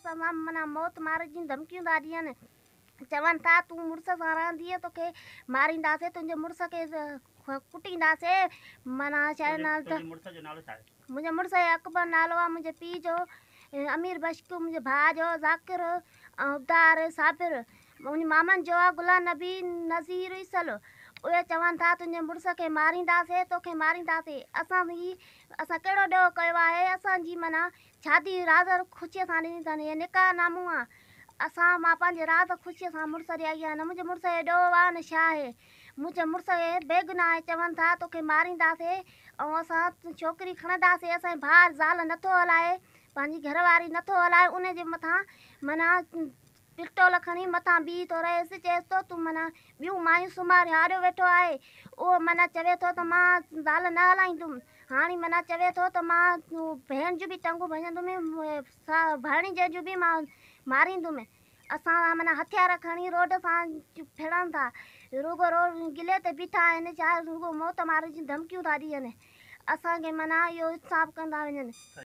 असां माना मौत मारे जी धमकियूं था ॾियनि। चवनि था तूं मुड़ुस सां रहंदीअ तोखे मारींदासीं, तुंहिंजे मुड़ुस खे कुटींदासीं। माना छा नालो त मुंहिंजे मुड़ुस जो अकबर नालो आहे, मुंहिंजे पीउ जो अमीर बश्क, मुंहिंजे भाउ जो ज़ाकिर ऐं उबदार साबिर, मुंहिंजे मामनि जो आहे गुलाम नबी नज़ीर ईसल। उहे चवनि था तुंहिंजे मुड़ुस खे मारींदासीं, तोखे मारींदासीं। असां कहिड़ो ॾोह कयो आहे? असांजी माना शादी राज़ ख़ुशीअ सां ॾिनी अथनि, इहे निकाह नामो आहे। मां पंहिंजे राज़ ख़ुशीअ सां मुड़ुस ॾे आई आहियां, न मुंहिंजे मुड़ुस जो ॾोह आहे न छा आहे। मुंहिंजे मुड़ुस खे बेगुनाह चवनि था तोखे मारींदासीं ऐं असां छोकिरी खणंदासीं। असांजो भाउ ज़ाल नथो हलाए, पंहिंजी घरवारी नथो हलाए, उनजे मथां माना पिस्टोल खणी मथां बीह थो रहेसि, चएसि थो तूं माना ॿियूं मायूं सुम्हारे हारियो वेठो आहे। उहो माना चवे थो त मां ज़ाल न हलाईंदुमि। हाणे माना चवे थो त मां भेण जूं बि टंगूं भॼंदुमि, भाणीजे जूं बि मां मारींदुमि। असां माना हथियार खणी रोड सां फिरनि था, रुगो गिले ते बीठा आहिनि, छा रुगो मौत मारे जी धमकियूं था ॾियनि। असांखे माना इहो इंसाफ़ कंदा वञनि।